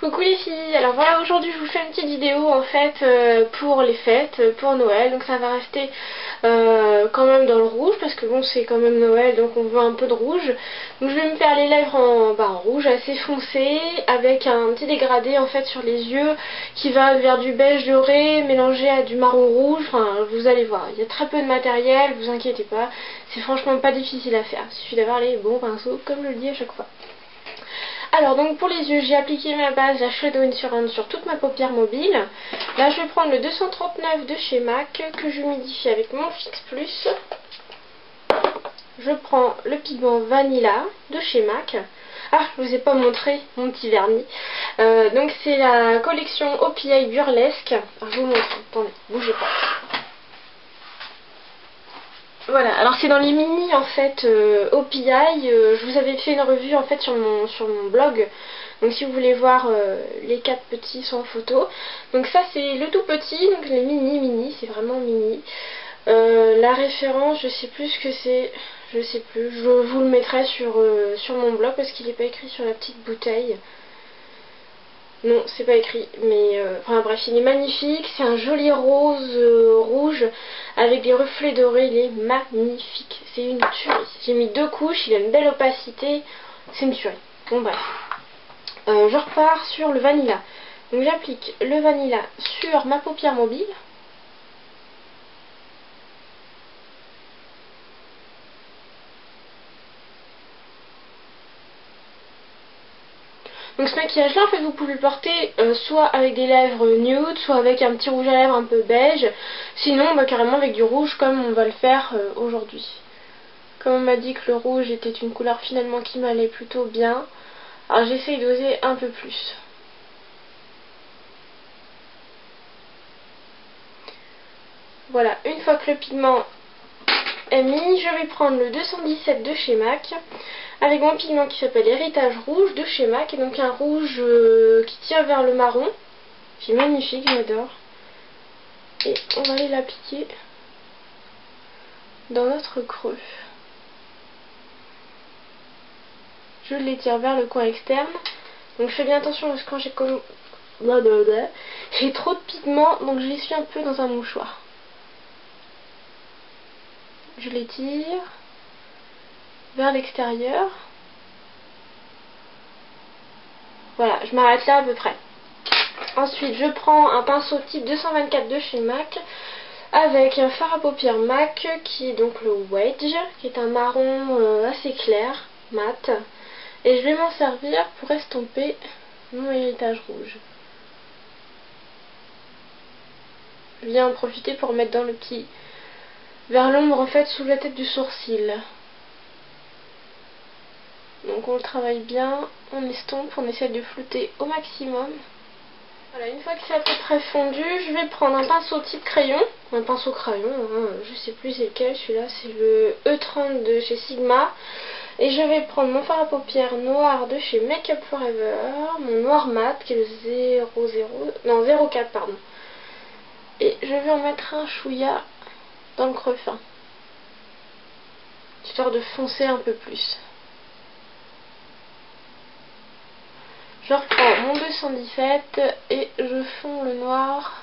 Coucou les filles, alors voilà, aujourd'hui je vous fais une petite vidéo en fait pour les fêtes, pour Noël, donc ça va rester quand même dans le rouge parce que bon c'est quand même Noël donc on veut un peu de rouge. Donc je vais me faire les lèvres en rouge assez foncé avec un petit dégradé en fait sur les yeux qui va vers du beige doré mélangé à du marron rouge, enfin vous allez voir, il y a très peu de matériel, vous inquiétez pas, c'est franchement pas difficile à faire, il suffit d'avoir les bons pinceaux comme je le dis à chaque fois. Alors donc pour les yeux, j'ai appliqué ma base, la Shadow in Surround sur toute ma paupière mobile. Là je vais prendre le 239 de chez MAC que j'humidifie avec mon Fix Plus. Je prends le pigment Vanilla de chez MAC. Ah, je vous ai pas montré mon petit vernis. Donc c'est la collection OPI Burlesque. Alors, je vous montre, attendez, bougez pas. Voilà, alors c'est dans les mini en fait OPI, je vous avais fait une revue en fait sur mon blog, donc si vous voulez voir les 4 petits sans photo. Donc ça c'est le tout petit, donc les mini, c'est vraiment mini. La référence, je sais plus ce que c'est, je sais plus, je vous le mettrai sur mon blog parce qu'il n'est pas écrit sur la petite bouteille. Non, c'est pas écrit, mais enfin bref, il est magnifique, c'est un joli rose rouge avec des reflets dorés, il est magnifique, c'est une tuerie. J'ai mis 2 couches, il a une belle opacité, c'est une tuerie. Bon bref, je repars sur le vanilla. Donc j'applique le vanilla sur ma paupière mobile. Donc ce maquillage là en fait vous pouvez le porter soit avec des lèvres nude, soit avec un petit rouge à lèvres un peu beige, sinon carrément avec du rouge comme on va le faire aujourd'hui. Comme on m'a dit que le rouge était une couleur finalement qui m'allait plutôt bien, alors j'essaye d'oser un peu plus. Voilà, une fois que le pigment est mis, je vais prendre le 217 de chez MAC avec mon pigment qui s'appelle Héritage Rouge de chez MAC, et donc un rouge qui tire vers le marron, qui est magnifique, j'adore. Et on va aller l'appliquer dans notre creux. Je l'étire vers le coin externe, donc je fais bien attention parce que quand j'ai trop de pigment, donc je l'essuie un peu dans un mouchoir. Je l'étire vers l'extérieur. Voilà, je m'arrête là à peu près. Ensuite, je prends un pinceau type 224 de chez MAC avec un fard à paupières MAC qui est donc le Wedge, qui est un marron assez clair, mat. Et je vais m'en servir pour estomper mon héritage rouge. Je viens en profiter pour mettre dans le petit, vers l'ombre en fait, sous la tête du sourcil. Donc on le travaille bien, on estompe, on essaie de flouter au maximum. Voilà, une fois que c'est à peu près fondu, je vais prendre un pinceau type crayon, un pinceau crayon, hein, je sais plus c'est lequel, celui-là c'est le E30 de chez Sigma. Et je vais prendre mon fard à paupières noir de chez Make Up Forever, mon noir mat qui est le 04 pardon. Et je vais en mettre un chouïa dans le creux fin, histoire de foncer un peu plus. Je reprends mon 217 et je fonds le noir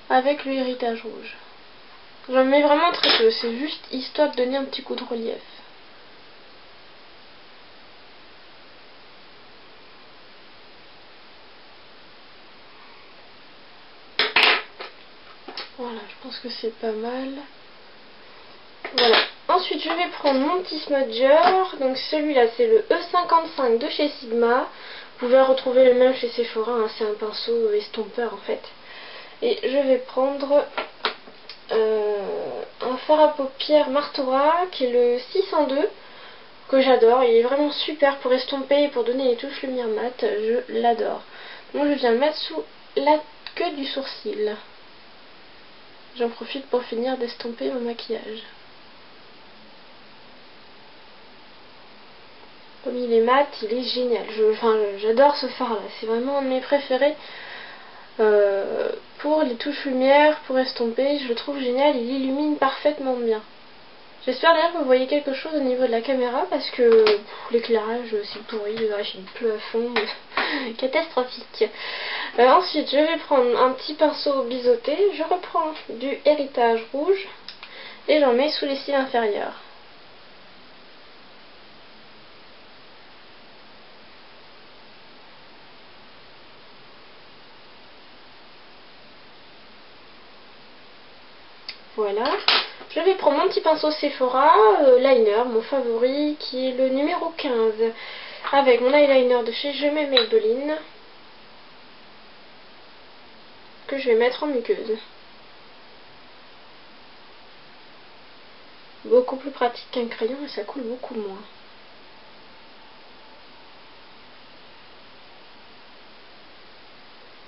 avec le héritage rouge. J'en mets vraiment très peu, c'est juste histoire de donner un petit coup de relief. Voilà, je pense que c'est pas mal. Voilà. Ensuite, je vais prendre mon petit smudger. Donc celui-là, c'est le E55 de chez Sigma. Vous pouvez retrouver le même chez Sephora, hein, c'est un pinceau estompeur en fait. Et je vais prendre un fard à paupières Martora qui est le 602, que j'adore. Il est vraiment super pour estomper et pour donner les touches lumière mat. Je l'adore. Donc je viens le mettre sous la queue du sourcil. J'en profite pour finir d'estomper mon maquillage. Comme il est mat, il est génial. J'adore ce fard là, c'est vraiment un de mes préférés pour les touches lumière, pour estomper. Je le trouve génial, il illumine parfaitement bien. J'espère d'ailleurs que vous voyez quelque chose au niveau de la caméra parce que l'éclairage c'est pourri, il pleut à fond, catastrophique. Ensuite je vais prendre un petit pinceau biseauté, je reprends du héritage rouge et j'en mets sous les cils inférieurs. Voilà. Je vais prendre mon petit pinceau Sephora, liner, mon favori, qui est le numéro 15, avec mon eyeliner de chez Je m'aime Maybelline, que je vais mettre en muqueuse. Beaucoup plus pratique qu'un crayon et ça coule beaucoup moins.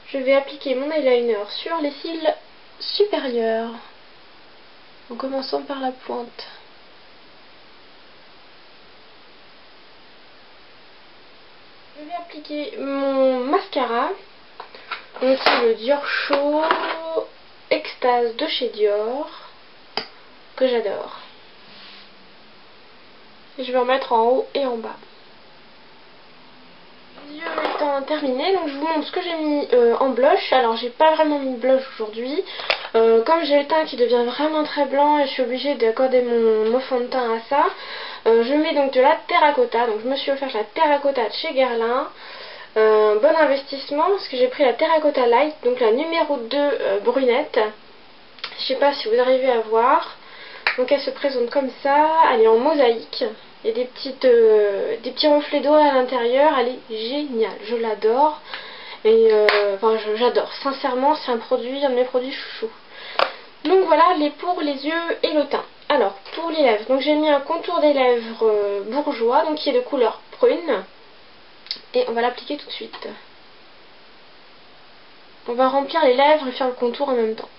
Je vais appliquer mon eyeliner sur les cils supérieurs, en commençant par la pointe. Je vais appliquer mon mascara, donc c'est le Dior Show Extase de chez Dior, que j'adore. Et je vais en mettre en haut et en bas. Les yeux étant terminés, donc je vous montre ce que j'ai mis en blush. Alors j'ai pas vraiment mis de blush aujourd'hui. Comme j'ai le teint qui devient vraiment très blanc et je suis obligée d'accorder mon fond de teint à ça, je mets donc de la terracotta. Donc je me suis offert la terracotta de chez Guerlain. Bon investissement parce que j'ai pris la terracotta light, donc la numéro 2 brunette. Je sais pas si vous arrivez à voir. Donc elle se présente comme ça, elle est en mosaïque. Il y a des petits reflets d'eau à l'intérieur, elle est géniale, je l'adore. Et enfin j'adore, sincèrement c'est un de mes produits chouchous. Donc voilà pour les yeux et le teint. Alors pour les lèvres, donc j'ai mis un contour des lèvres bourgeois, donc qui est de couleur prune. Et on va l'appliquer tout de suite. On va remplir les lèvres et faire le contour en même temps.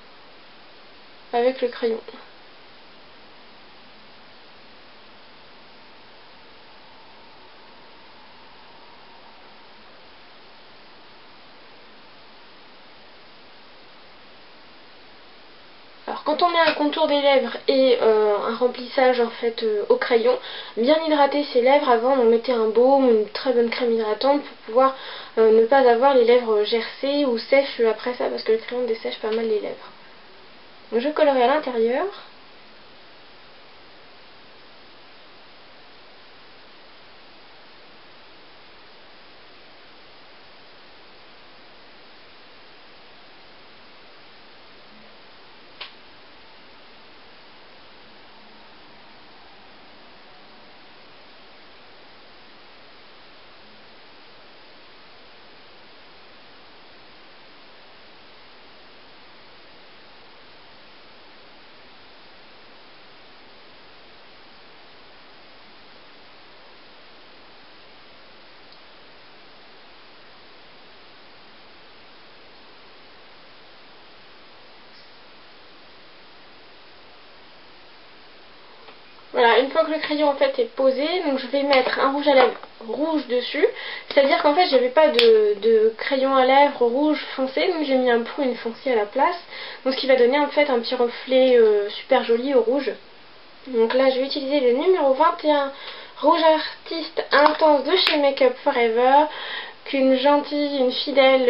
Avec le crayon. Alors quand on met un contour des lèvres et un remplissage en fait au crayon, bien hydrater ses lèvres avant, donc mettez un baume ou une très bonne crème hydratante pour pouvoir ne pas avoir les lèvres gercées ou sèches après ça parce que le crayon dessèche pas mal les lèvres. Donc je colorerai à l'intérieur. Voilà, une fois que le crayon en fait est posé, donc je vais mettre un rouge à lèvres rouge dessus. C'est-à-dire qu'en fait j'avais pas de crayon à lèvres rouge foncé, donc j'ai mis un prune foncé à la place. Donc ce qui va donner en fait un petit reflet super joli au rouge. Donc là je vais utiliser le numéro 21 rouge artiste intense de chez Make Up Forever, qu'une fidèle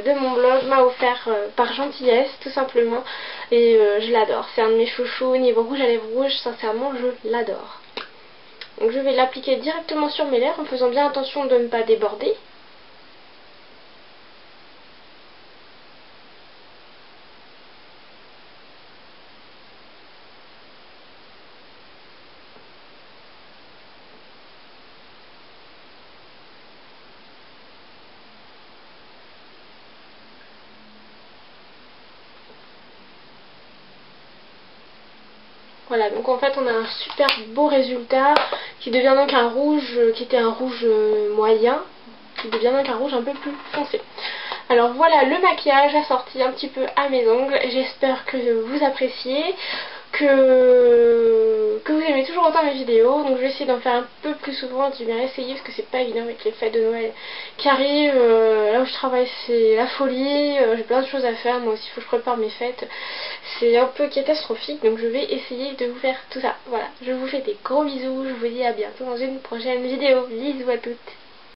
de mon blog m'a offert par gentillesse tout simplement, et je l'adore, c'est un de mes chouchous. Niveau rouge à lèvres rouge, sincèrement je l'adore. Donc je vais l'appliquer directement sur mes lèvres en faisant bien attention de ne pas déborder. Voilà, donc en fait on a un super beau résultat qui devient donc un rouge, qui était un rouge moyen, qui devient donc un rouge un peu plus foncé. Alors voilà le maquillage assorti un petit peu à mes ongles. J'espère que vous appréciez, que que vous aimez toujours autant mes vidéos. Donc je vais essayer d'en faire un peu plus souvent. J'ai bien essayé parce que c'est pas évident avec les fêtes de Noël qui arrivent. Là où je travaille c'est la folie. J'ai plein de choses à faire. Moi aussi il faut que je prépare mes fêtes. C'est un peu catastrophique. Donc je vais essayer de vous faire tout ça. Voilà, je vous fais des gros bisous. Je vous dis à bientôt dans une prochaine vidéo. Bisous à toutes.